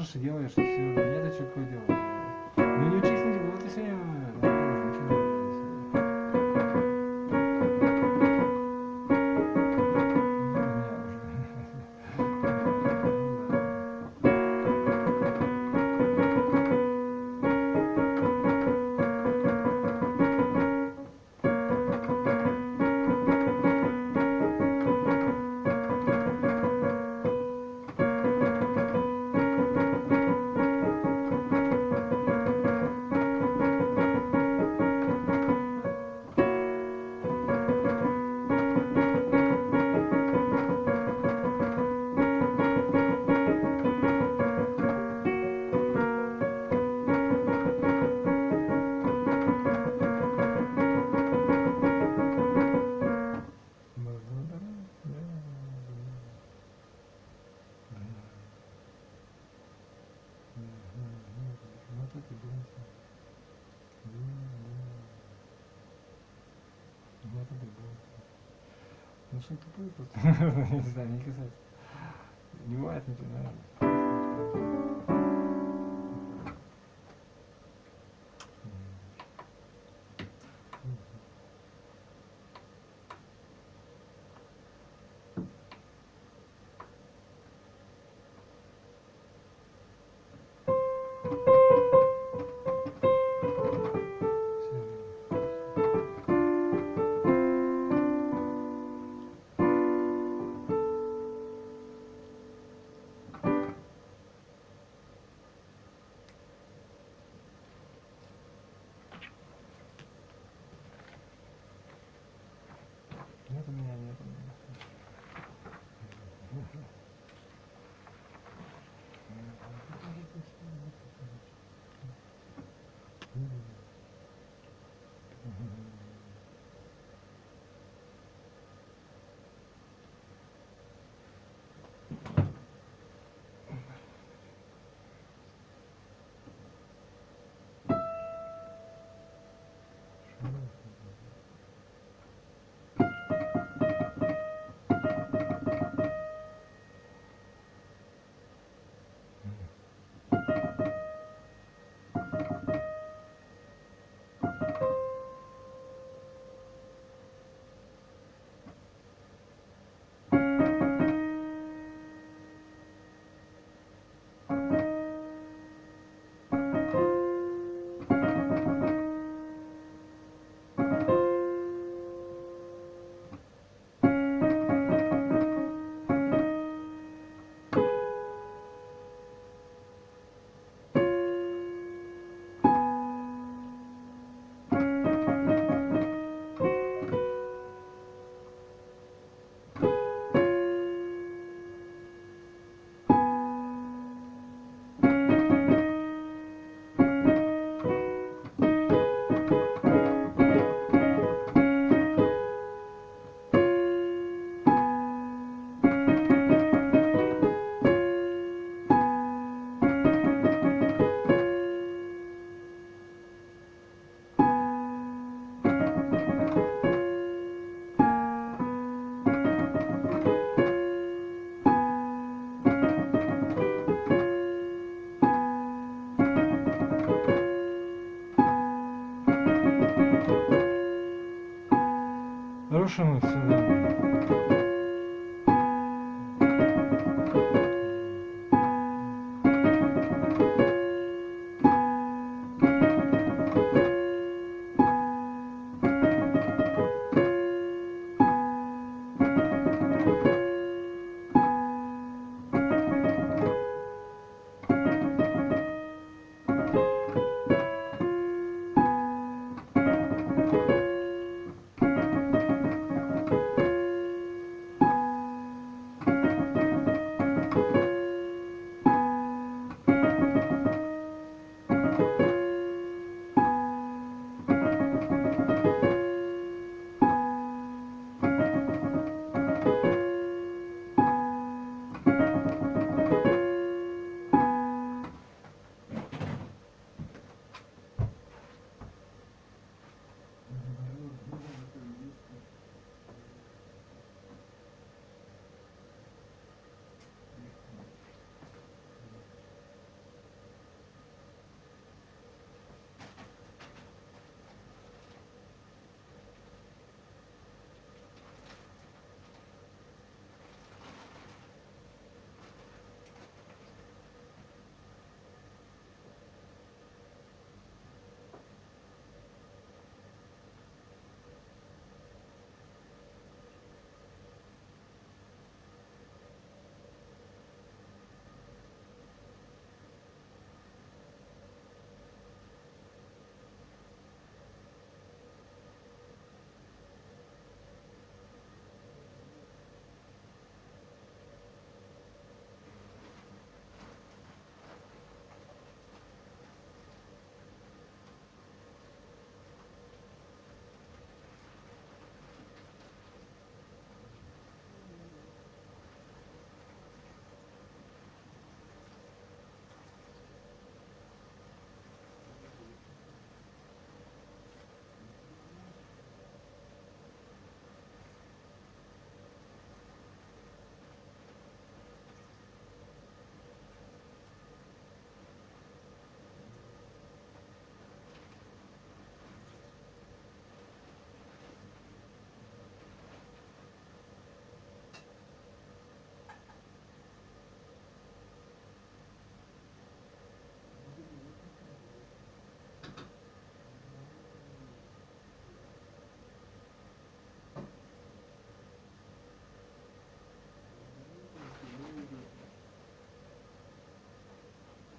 можешь и делаешь, и все. Нет, а что такое делать? Ну не учись, не вот и все. Ничего не делаешь. Ну что тупой просто. Не знаю, не касается. Не бывает, не знаю. Нет у меня, нет у меня. Рушим их сюда.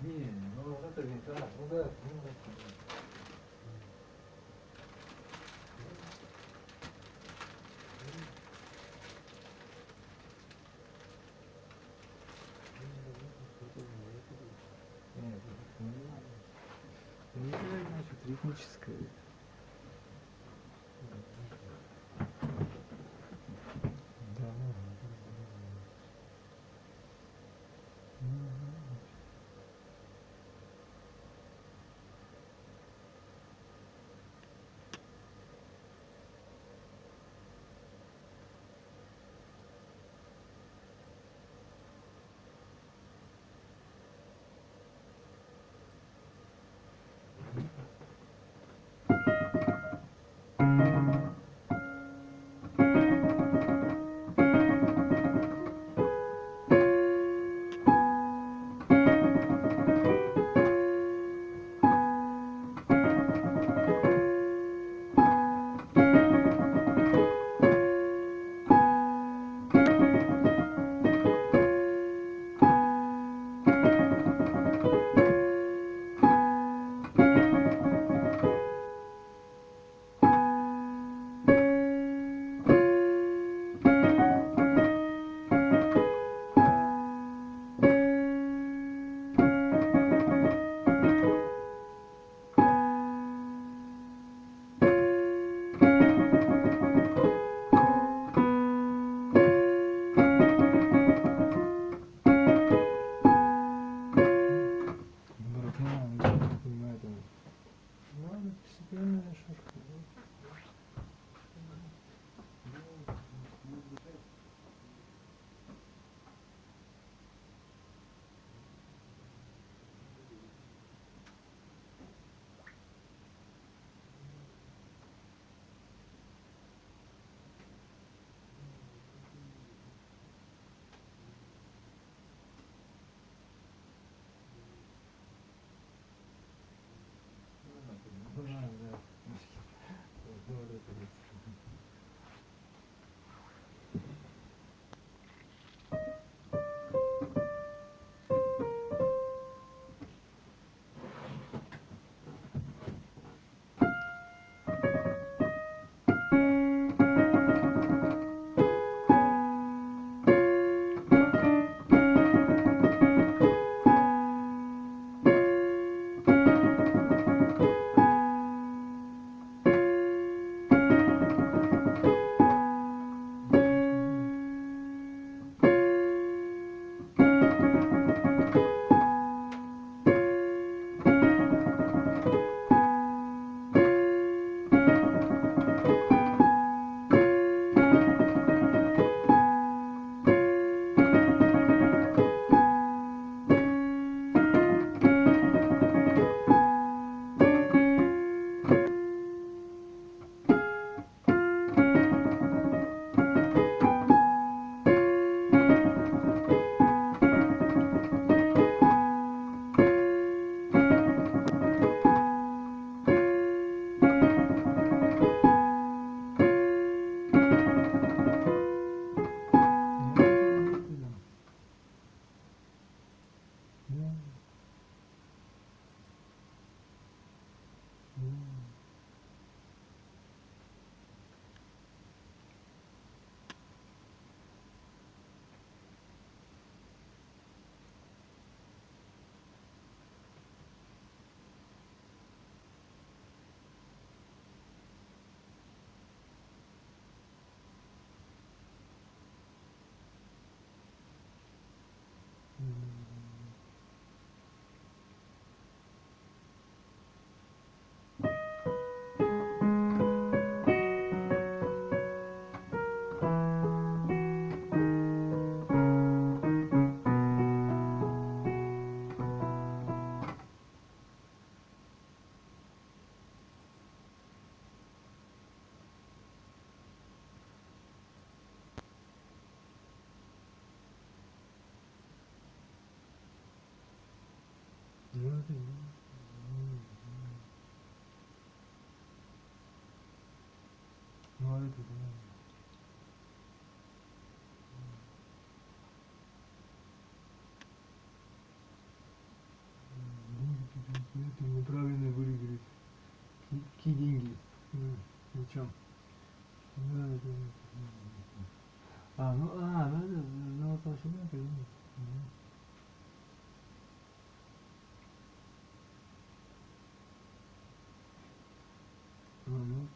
Не, ну это не так. Ну да, ну да. Нет, не знаю, значит, ритмическое. Да,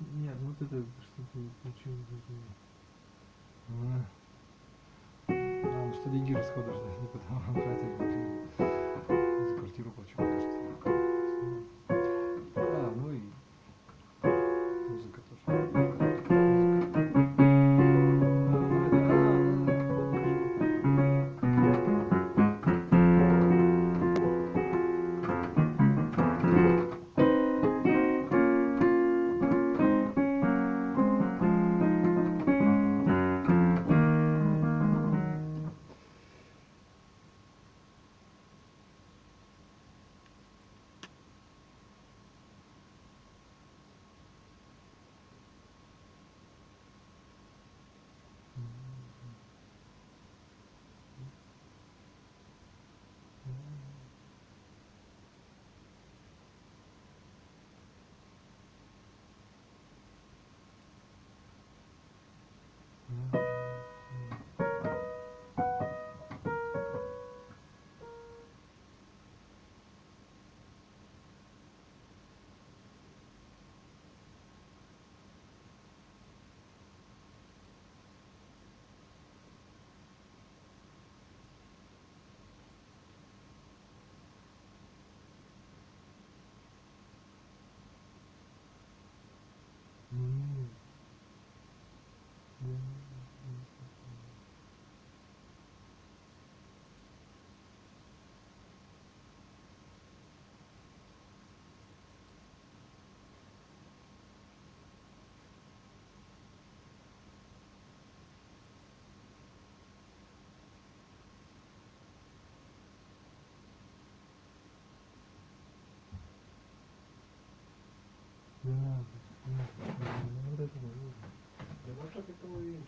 Нет, вот это что-то получилось. Что деньги расходуешь, да, не потому тратишь, за квартиру плачу, кажется. Ну и музыка тоже. Вот это можно. Да вот так это и...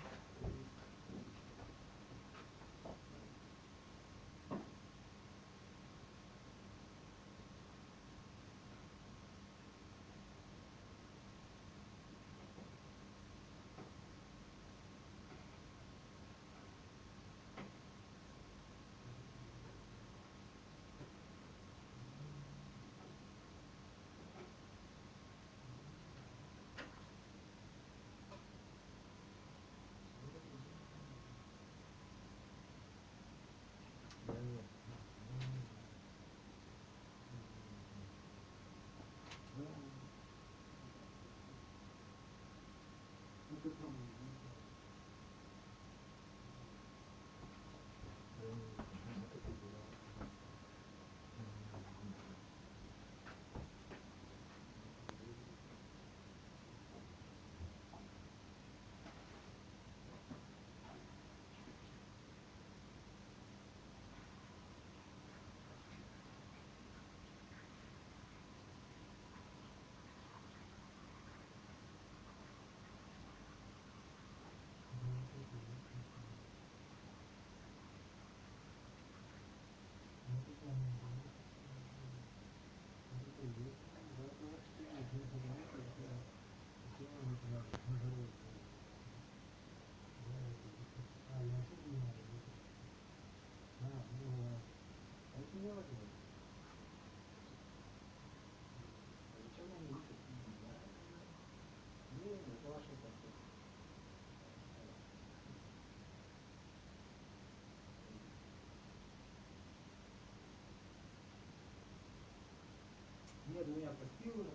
Нет, у меня постил.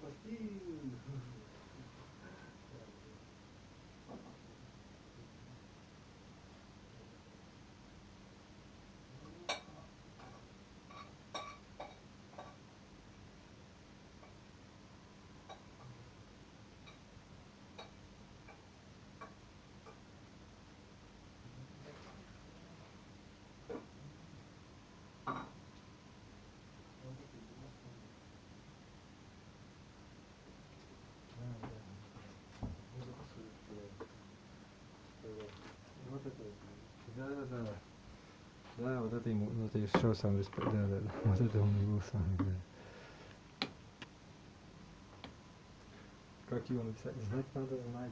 Да, вот это ему, вот это шоу сам респект, да, вот это он был сам, да. Как его написать? Знать надо знать.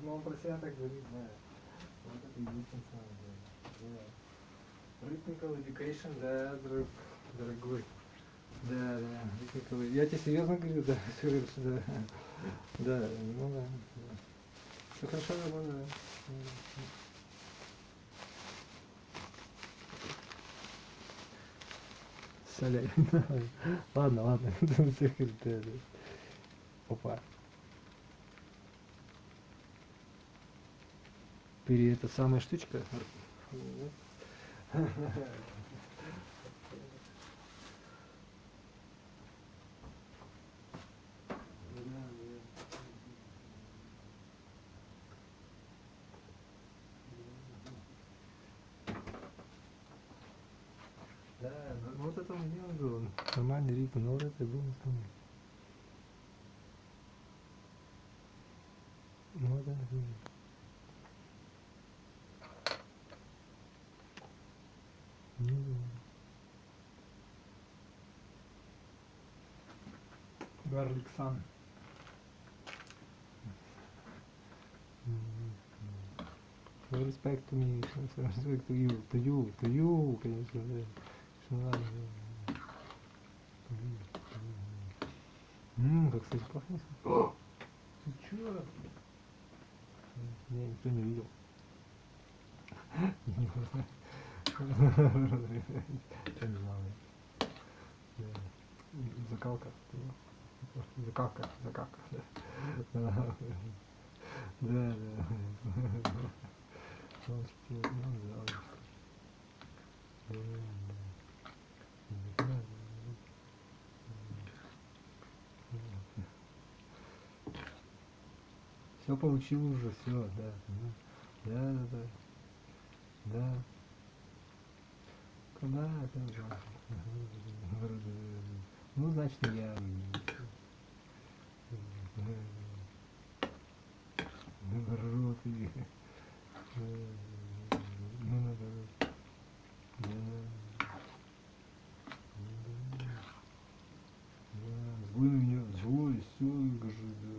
Ну, он про себя так говорит, да. Вот это единственное самое, да. Rhythmical education, да, дорогой. Да, я тебе серьезно говорю, да, все хорошо, да. Да, ну да. Все хорошо работает, да. Соляй. Ладно, опа. Это самая штучка. Да, ну вот это он делал было. Нормальный ритм, но вот это было основное. Ну вот это. Garlic Sun. No respect to me, respect to you, конечно, да. Что надо, да. Как, кстати, пахнет. Ты чё? Меня никто не видел. Я не знал. Закалка. Закалка, да. Да. Все получил уже, все, да. Да. Когда это уже? Ну, значит, я. Рот и. Ну, надо. Злой меня, злой, все, скажи, да.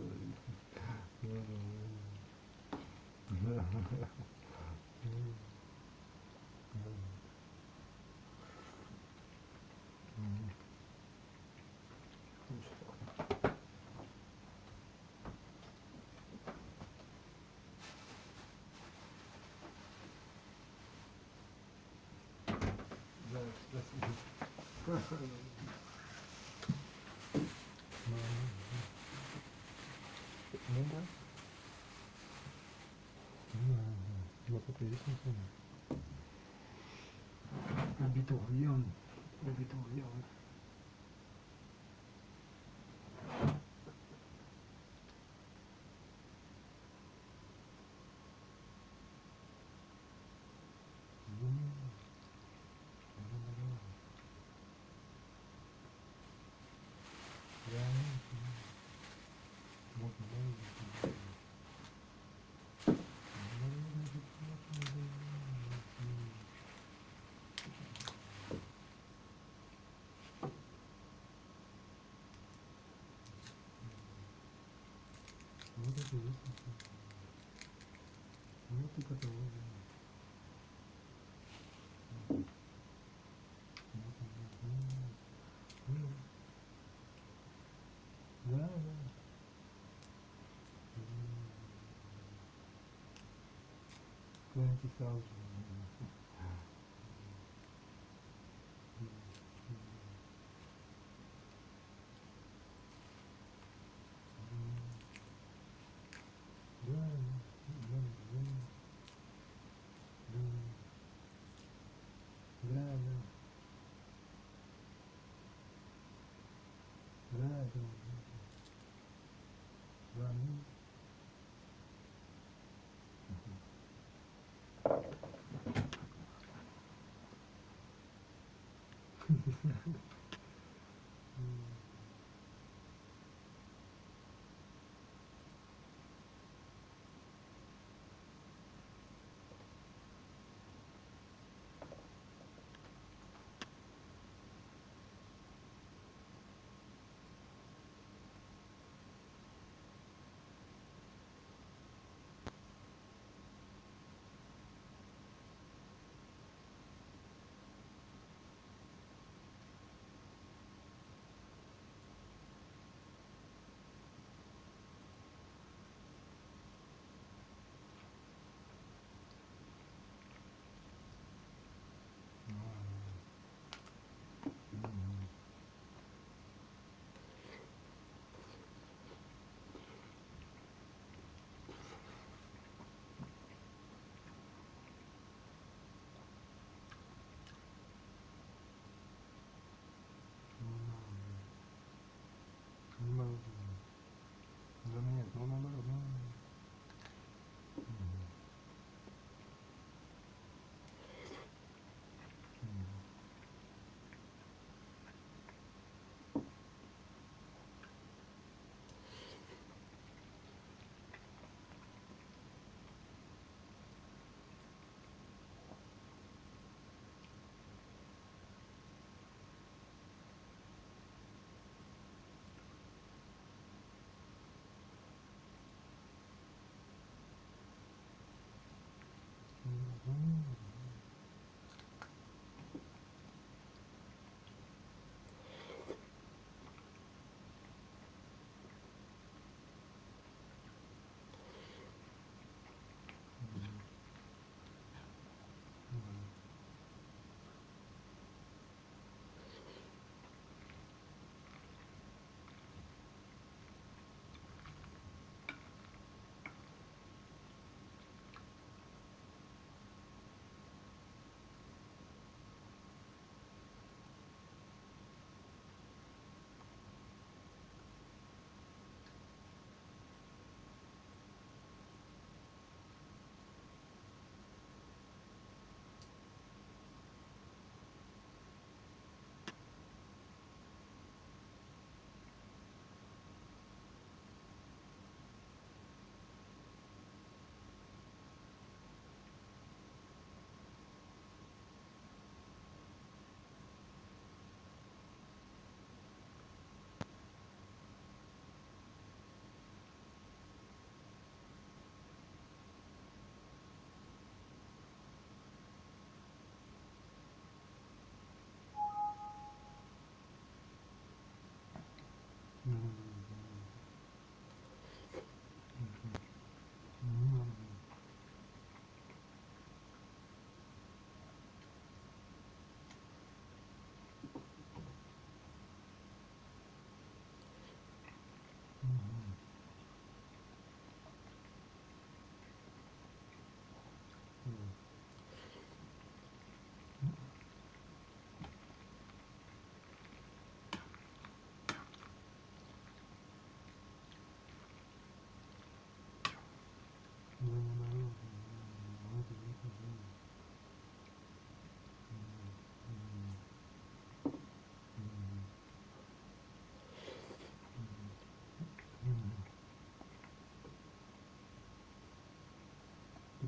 Ну да. Вот это есть не убитого явно. Вот это есть. Вот и патология. Да. Знаете, сразу же.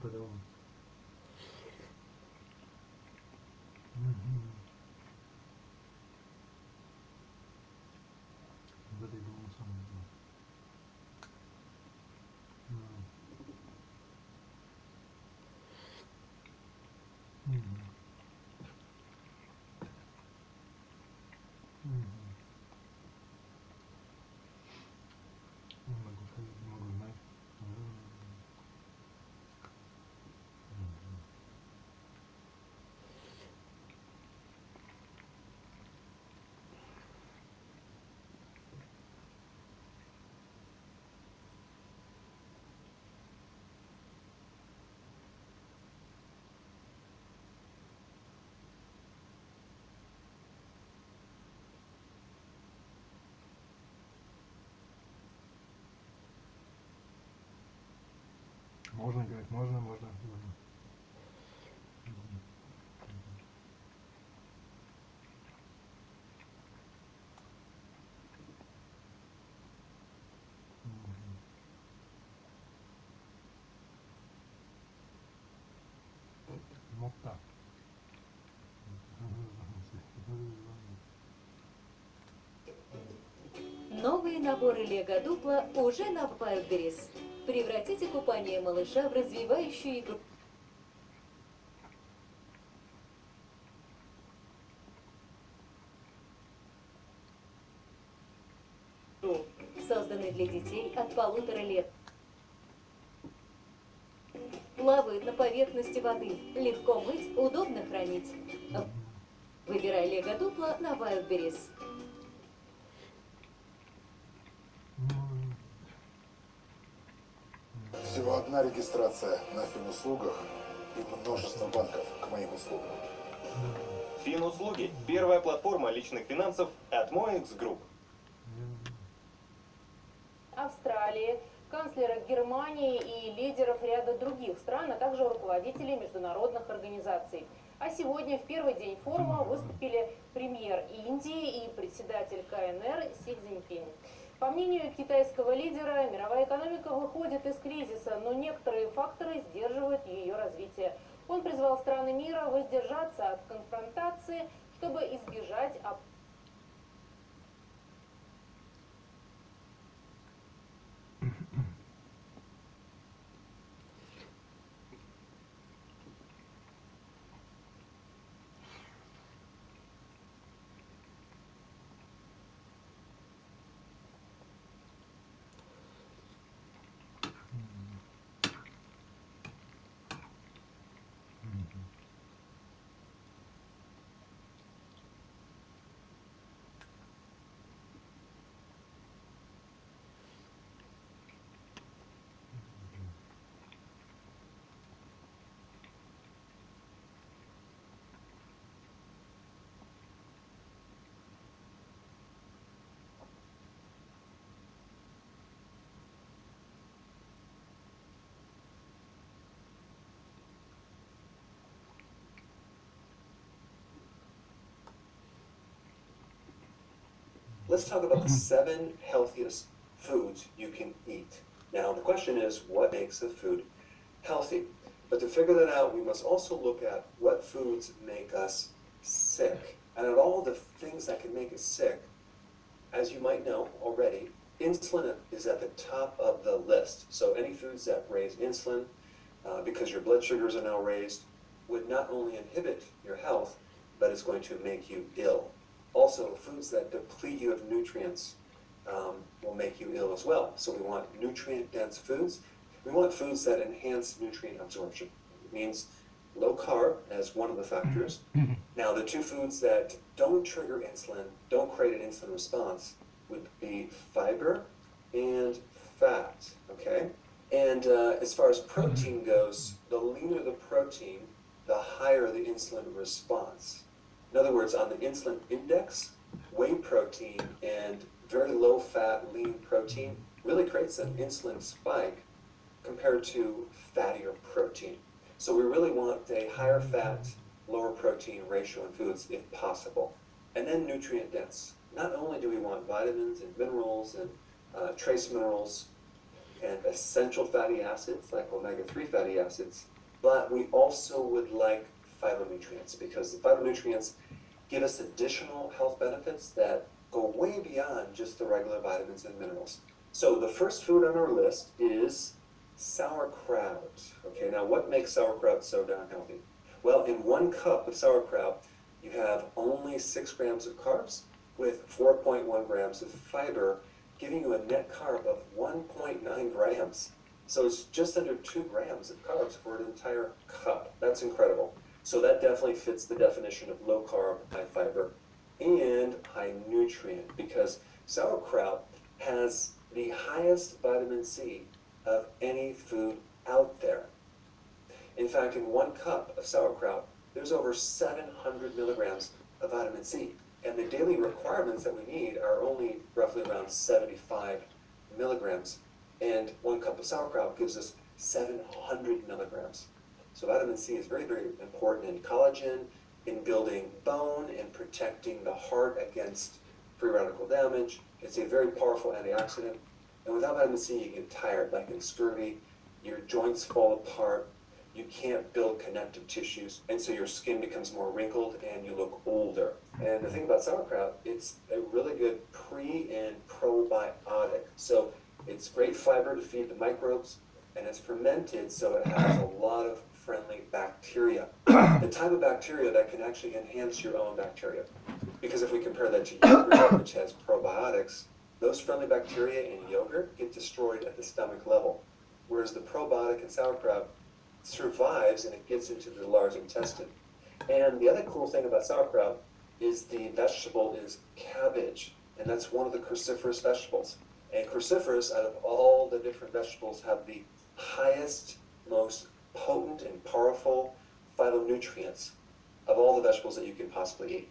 Потом. В этой было самое главное. Могу знать. Можно говорить, можно. Вот так. Новые наборы Лего Дупла уже на Wildberries. Превратите купание малыша в развивающую игру. Созданный для детей от 1,5 лет. Плавает на поверхности воды. Легко мыть, удобно хранить. Выбирай Лего Дупла на Wildberries. Всего одна регистрация на финуслугах и множество банков к моим услугам. Финуслуги – первая платформа личных финансов от Moex Group. Австралия, канцлера Германии и лидеров ряда других стран, а также руководителей международных организаций. А сегодня, в первый день форума, выступили премьер Индии и председатель КНР Си Цзиньпинь. По мнению китайского лидера, мировая экономика выходит из кризиса, но некоторые факторы сдерживают ее развитие. Он призвал страны мира воздержаться от конфронтации, чтобы избежать Let's talk about the 7 healthiest foods you can eat. Now, the question is, what makes a food healthy? But to figure that out, we must also look at what foods make us sick. And of all the things that can make us sick, as you might know already, insulin is at the top of the list. So any foods that raise insulin, because your blood sugars are now raised, would not only inhibit your health, but it's going to make you ill. Also, foods that deplete you of nutrients will make you ill as well. So we want nutrient-dense foods. We want foods that enhance nutrient absorption. It means low carb as one of the factors. Now, the 2 foods that don't trigger insulin, don't create an insulin response, would be fiber and fat, okay? And as far as protein goes, the leaner the protein, the higher the insulin response. In other words, on the insulin index, whey protein and very low fat lean protein really creates an insulin spike compared to fattier protein. So we really want a higher fat, lower protein ratio in foods if possible. And then nutrient dense. Not only do we want vitamins and minerals and trace minerals and essential fatty acids like omega-3 fatty acids, but we also would like phytonutrients, because the phytonutrients give us additional health benefits that go way beyond just the regular vitamins and minerals. So the first food on our list is sauerkraut. Okay, now what makes sauerkraut so darn healthy? Well, in 1 cup of sauerkraut, you have only 6 grams of carbs with 4.1 grams of fiber, giving you a net carb of 1.9 grams. So it's just under 2 grams of carbs for an entire cup. That's incredible. So that definitely fits the definition of low carb, high fiber, and high nutrient, because sauerkraut has the highest vitamin C of any food out there. In fact, in 1 cup of sauerkraut, there's over 700 milligrams of vitamin C. And the daily requirements that we need are only roughly around 75 milligrams. And 1 cup of sauerkraut gives us 700 milligrams. So vitamin C is very, very important in collagen, in building bone, and protecting the heart against free radical damage. It's a very powerful antioxidant. And without vitamin C, you get tired, like in scurvy, your joints fall apart, you can't build connective tissues, and so your skin becomes more wrinkled and you look older. And the thing about sauerkraut, it's a really good pre- and probiotic. So it's great fiber to feed the microbes, and it's fermented, so it has a lot of friendly bacteria. The type of bacteria that can actually enhance your own bacteria. Because if we compare that to yogurt, which has probiotics, those friendly bacteria in yogurt get destroyed at the stomach level. Whereas the probiotic in sauerkraut survives and it gets into the large intestine. And the other cool thing about sauerkraut is the vegetable is cabbage. And that's one of the cruciferous vegetables. And cruciferous, out of all the different vegetables, have the highest, most potent and powerful phytonutrients of all the vegetables that you can possibly eat.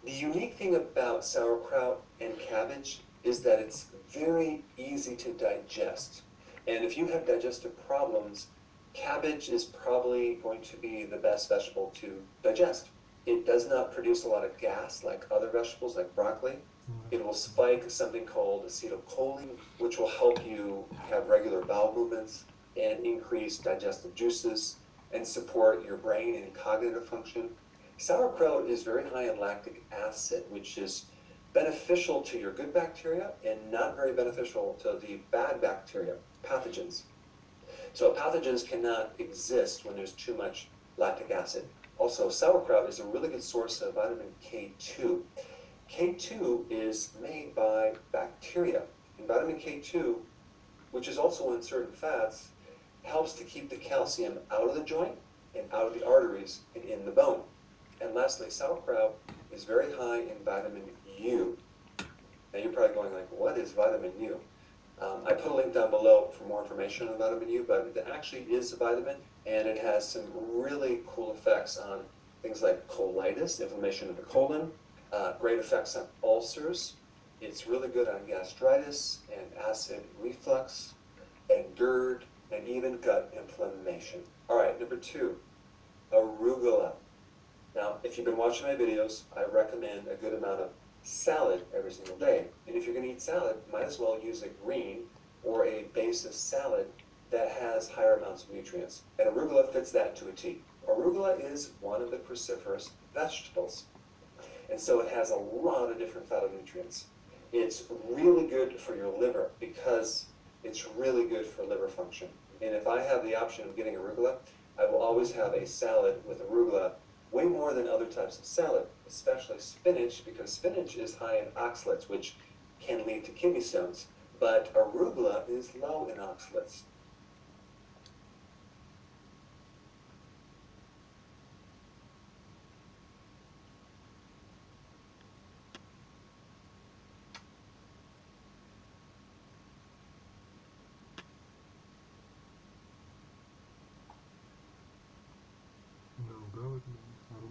The unique thing about sauerkraut and cabbage is that it's very easy to digest. And if you have digestive problems, cabbage is probably going to be the best vegetable to digest. It does not produce a lot of gas like other vegetables like broccoli. It will spike something called acetylcholine, which will help you have regular bowel movements and increase digestive juices and support your brain and cognitive function. Sauerkraut is very high in lactic acid, which is beneficial to your good bacteria and not very beneficial to the bad bacteria, pathogens. So pathogens cannot exist when there's too much lactic acid. Also, sauerkraut is a really good source of vitamin K2. K2 is made by bacteria. And vitamin K2, which is also in certain fats, helps to keep the calcium out of the joint and out of the arteries and in the bone. And lastly, sauerkraut is very high in vitamin U. Now you're probably going like, what is vitamin U? I put a link down below for more information on vitamin U, but it actually is a vitamin, and it has some really cool effects on things like colitis, inflammation of the colon, great effects on ulcers. It's really good on gastritis and acid reflux and GERD and even gut inflammation. All right, number 2, arugula. Now, if you've been watching my videos, I recommend a good amount of salad every single day. And if you're going to eat salad, might as well use a green or a base of salad that has higher amounts of nutrients. And arugula fits that to a T. Arugula is one of the cruciferous vegetables. And so it has a lot of different phytonutrients. It's really good for your liver because it's really good for liver function. And if I have the option of getting arugula, I will always have a salad with arugula, way more than other types of salad, especially spinach, because spinach is high in oxalates, which can lead to kidney stones. But arugula is low in oxalates.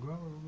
Ругала.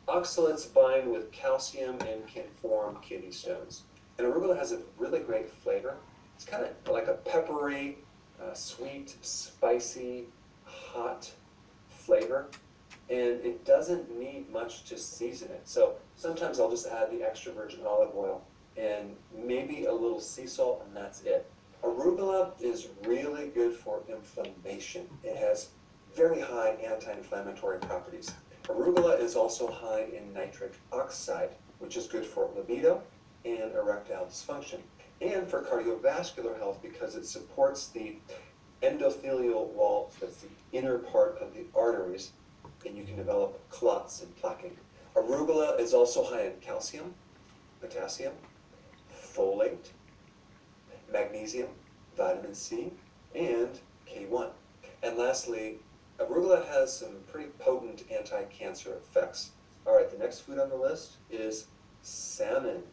Oxalates bind with calcium and can form kidney stones. And arugula has a really great flavor. It's kind of like a peppery, sweet, spicy, hot flavor. And it doesn't need much to season it. So sometimes I'll just add the extra virgin olive oil and maybe a little sea salt, and that's it. Arugula is really good for inflammation. It has very high anti-inflammatory properties. Arugula is also high in nitric oxide, which is good for libido and erectile dysfunction, and for cardiovascular health because it supports the endothelial wall, that's the inner part of the arteries, and you can develop clots and plaquing. Arugula is also high in calcium, potassium, folate, magnesium, vitamin C, and K1. And lastly, arugula has some pretty potent anti-cancer effects. All right, the next food on the list is salmon.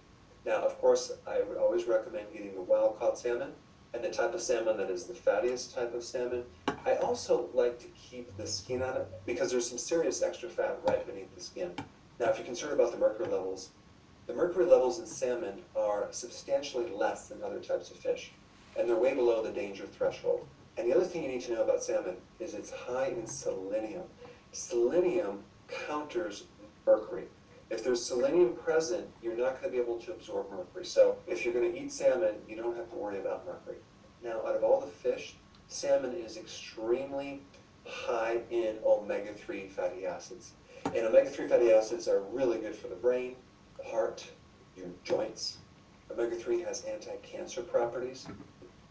Now, of course, I would always recommend getting the wild-caught salmon and the type of salmon that is the fattiest type of salmon. I also like to keep the skin on it because there's some serious extra fat right beneath the skin. Now, if you're concerned about the mercury levels in salmon are substantially less than other types of fish, and they're way below the danger threshold. And the other thing you need to know about salmon is it's high in selenium. Selenium counters mercury. If there's selenium present, you're not going to be able to absorb mercury. So if you're going to eat salmon, you don't have to worry about mercury. Now, out of all the fish, salmon is extremely high in omega-3 fatty acids. And omega-3 fatty acids are really good for the brain, the heart, your joints. Omega-3 has anti-cancer properties.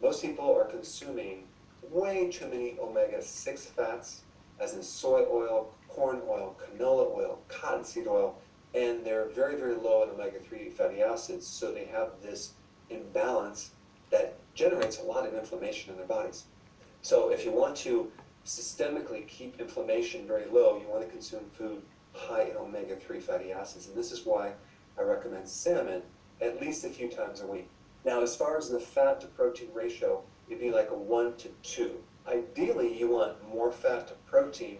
Most people are consuming way too many omega-6 fats, as in soy oil, corn oil, canola oil, cottonseed oil, and they're very, very low in omega-3 fatty acids, so they have this imbalance that generates a lot of inflammation in their bodies. So if you want to systemically keep inflammation very low, you want to consume food high in omega-3 fatty acids, and this is why I recommend salmon at least a few times a week. Now, as far as the fat to protein ratio, it'd be like a 1 to 2. Ideally, you want more fat to protein,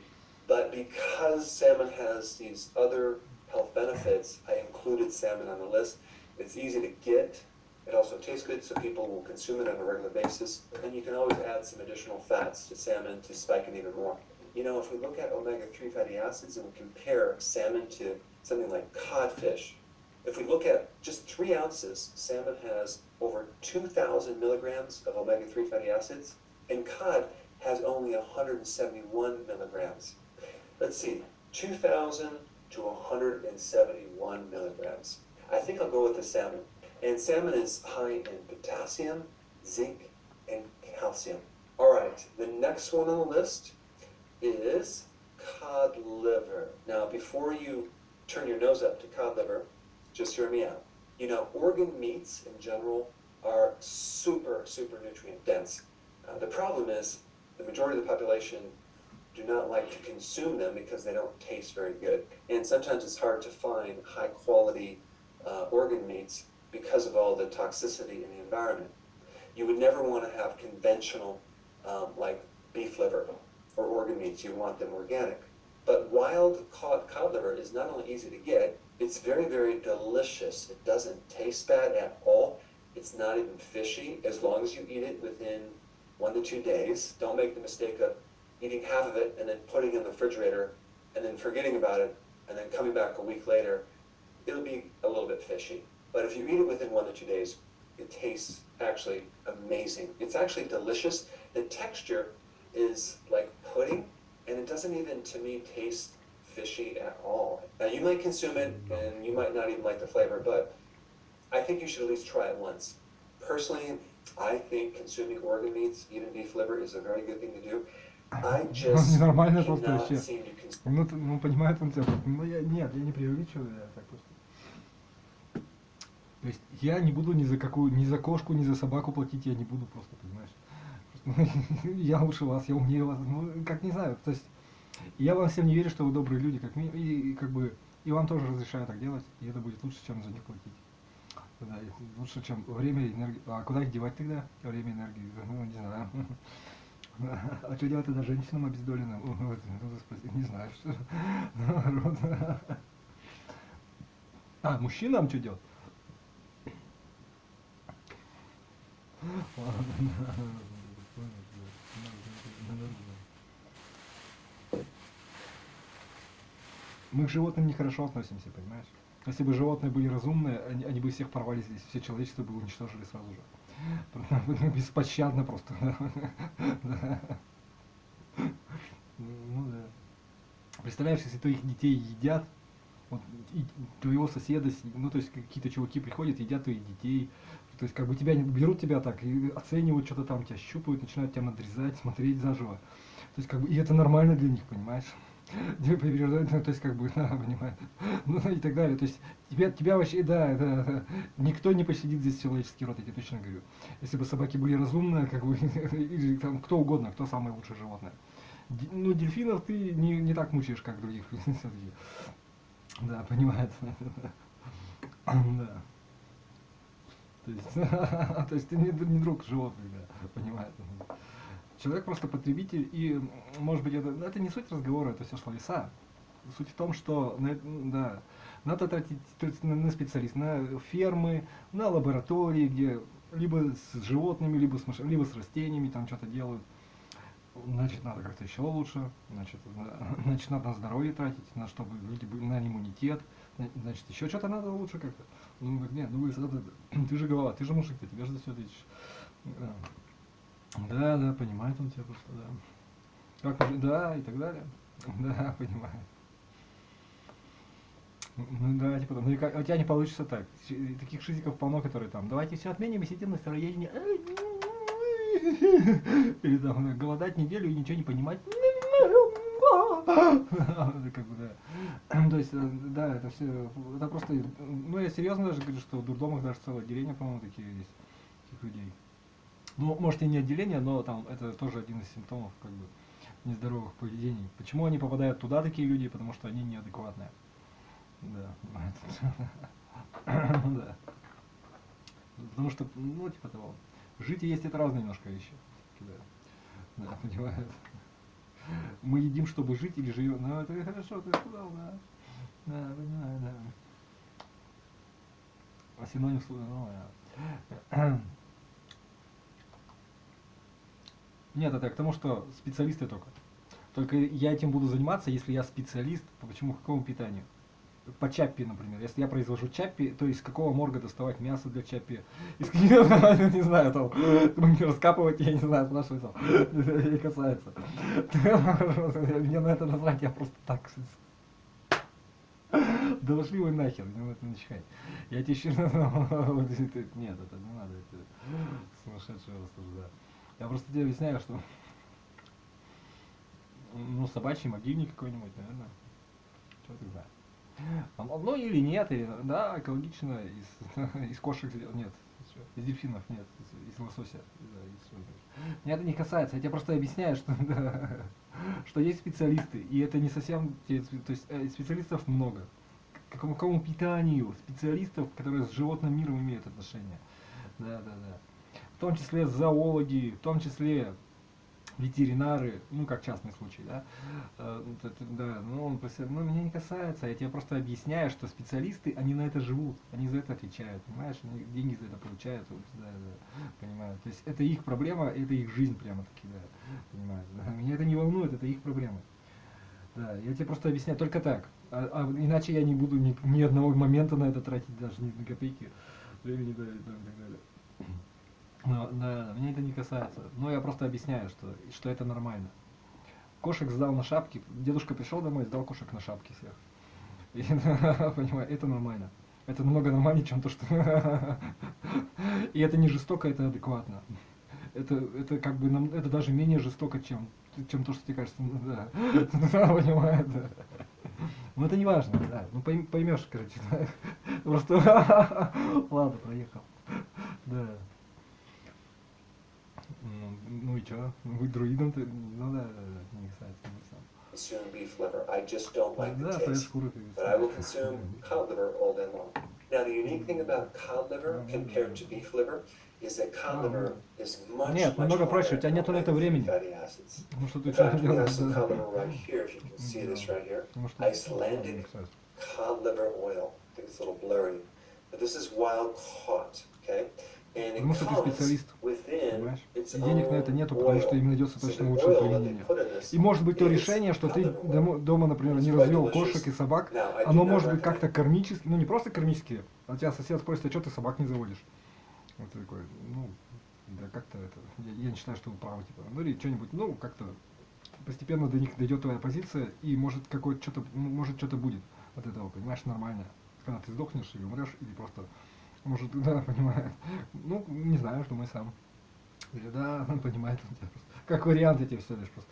but because salmon has these other health benefits, I included salmon on the list. It's easy to get. It also tastes good, so people will consume it on a regular basis. And you can always add some additional fats to salmon to spike it even more. You know, if we look at omega-3 fatty acids and we compare salmon to something like codfish, if we look at just 3 ounces, salmon has over 2,000 milligrams of omega-3 fatty acids, and cod has only 171 milligrams. Let's see, 2,000 to 171 milligrams. I think I'll go with the salmon. And salmon is high in potassium, zinc, and calcium. All right, the next one on the list is cod liver. Now, before you turn your nose up to cod liver, just hear me out. You know, organ meats in general are super, super nutrient dense. The problem is the majority of the population do not like to consume them because they don't taste very good. And sometimes it's hard to find high quality organ meats because of all the toxicity in the environment. You would never want to have conventional like beef liver or organ meats. You want them organic. But wild cod liver is not only easy to get, it's very, very delicious. It doesn't taste bad at all. It's not even fishy as long as you eat it within 1 to 2 days. Don't make the mistake of eating half of it and then putting it in the refrigerator and then forgetting about it and then coming back a week later. It'll be a little bit fishy. But if you eat it within 1 to 2 days, it tastes actually amazing. It's actually delicious. The texture is like pudding, and it doesn't even, to me, taste fishy at all. Now, you might consume it, and you might not even like the flavor, but I think you should at least try it once. Personally, I think consuming organ meats, even beef liver, is a very good thing to do. I just Ненормально просто cannot вообще. seem to consume. Ну, понимает он тебя. Ну, нет, я не преувеличиваю, я так просто. То есть я не буду ни за какую, ни за кошку, ни за собаку платить, я не буду просто, понимаешь? Просто, я лучше вас, я умнее вас, ну, как не знаю, то есть я вам всем не верю, что вы добрые люди, как минимум, и как бы, и вам тоже разрешаю так делать, и это будет лучше, чем за них платить. Да, лучше, чем время и энергию. А куда их девать тогда? Время и энергию, ну, не знаю. А что делать тогда женщинам обездоленным? Не знаю, что. А, мужчинам что делать? Мы к животным нехорошо относимся, понимаешь? Если бы животные были разумные, они бы всех порвали здесь, все человечество бы уничтожили сразу же. Беспощадно просто. Ну да. Представляешь, если твоих детей едят, вот, и твоего соседа, ну то есть какие-то чуваки приходят, едят твоих детей, то есть как бы тебя берут тебя так и оценивают, что-то там тебя щупают, начинают тебя надрезать, смотреть заживо. То есть как бы и это нормально для них, понимаешь? То есть как бы, да, понимаешь, ну и так далее. То есть тебя вообще, да, никто не пощадит здесь человеческий род, я тебе точно говорю. Если бы собаки были разумные, как бы, или там кто угодно, кто самое лучшее животное. Ну, дельфинов ты не так мучаешь, как других. Да, понимает. Да. То есть ты не друг животных, да, понимает. Человек просто потребитель, и, может быть, это не суть разговора, это все словеса. Суть в том, что да, надо тратить на специалистов, на фермы, на лаборатории, где либо с животными, либо с растениями там что-то делают. значит, надо как-то еще лучше, значит, надо на здоровье тратить, на чтобы люди были, на иммунитет, значит, еще что-то надо лучше как-то. Ну, нет, ну, ты же голова, ты же мужик, ты тебе же за все ответишь. Да, да, понимает он тебя просто, да. Как мужик, да, и так далее. Да, понимаю. Ну да, типа, ну и как, у тебя не получится так. Таких шизиков полно, которые там, давайте все отменим и сидим на настроении. Или там голодать неделю и ничего не понимать. Как бы, да. То есть, да, это все, это просто, ну я серьезно даже говорю, что в дурдомах даже целое отделение, по-моему, такие есть, таких людей. Ну, может и не отделение, но там это тоже один из симптомов, как бы, нездоровых поведений. Почему они попадают туда, такие люди? Потому что они неадекватные. Да. Ну да. Потому что, ну, типа того. Жить и есть это разные немножко вещи. Да, понимаю. Мы едим, чтобы жить, или живем. Ну, это хорошо, ты сказал, да. Да, понимаю, да. А синоним слова, ну, да. Нет, это к тому, что специалисты только. Только я этим буду заниматься, если я специалист. Почему? К какому питанию? По чаппи, например. Если я произвожу чаппи, то из какого морга доставать мясо для чаппи? Из не знаю, там, раскапывать, я не знаю, спрашивать там. Не касается. Мне на это насрать, я просто так. Да пошли вы нахер, не это начхать. Я тебе еще... Нет, это не надо, это сумасшедший рассуждать. Я просто тебе объясняю, что... Ну, собачий могильник какой-нибудь, наверное. Что ты знаешь. Ну или нет, или, да, экологично, из кошек, нет, из дельфинов, нет, из лосося. Да, меня это не касается, я тебе просто объясняю, что, да, что есть специалисты, и это не совсем, то есть специалистов много. К какому питанию специалистов, которые с животным миром имеют отношение. Да, да, да. В том числе зоологи, в том числе ветеринары, ну как частный случай, да, да, ну, меня не касается, я тебе просто объясняю, что специалисты, они на это живут, они за это отвечают, понимаешь, они деньги за это получают, да, да, понимаю, то есть это их проблема, это их жизнь прямо-таки, да, понимаешь, да? Меня это не волнует, это их проблема, да, я тебе просто объясняю только так, иначе я не буду ни одного момента на это тратить, даже ни на копейки времени, да, и так далее. Но, да, меня это не касается. Но я просто объясняю, что это нормально. Кошек сдал на шапки. Дедушка пришел домой и сдал кошек на шапки всех. И, понимаю, это нормально. Это намного нормальнее, чем то, что... И это не жестоко, это адекватно. Это как бы это даже менее жестоко, чем то, что тебе кажется. Да. Понимаю, да. Но это не важно, да. Ну поймешь, короче. Просто... Ладно, проехал. Да. Ну и чё? Быть друидом ты, ну да, не касается, не сам. Consume beef liver. I just don't like the Да, taste. шкуру But I will consume cod liver all day long. Now, the unique thing about cod liver compared to beef liver is that cod liver is much, Нет, much намного проще, у higher тебя нету на это in времени. fatty acids. Ну что ты In fact, we have делаешь? some cod liver right here, if you can see this right here. Icelandic cod liver oil. I think it's a little blurry. But this is wild caught, okay? And it Потому что ты comes специалист, within понимаешь? its И денег на это own нету, потому что oil. им найдется So точно the лучшее oil that they применение. put in this И может быть то is решение, что ты cod liver oil. дома, например, не It's развел quite кошек и delicious. собак, Now, I do оно not может быть recommend- как-то кармически, ну не просто кармически, а тебя сосед спросит, а что ты собак не заводишь? Вот ты такой, ну, да как-то это, я не считаю, что вы правы, типа, ну или что-нибудь, ну как-то постепенно до них дойдет твоя позиция, и может какое-то что-то, может что-то будет от этого, понимаешь, нормально. Когда ты сдохнешь или умрешь, или просто, может, да, понимаю, ну, не знаю, думай сам. Или да, он понимает, как вариант эти все лишь просто.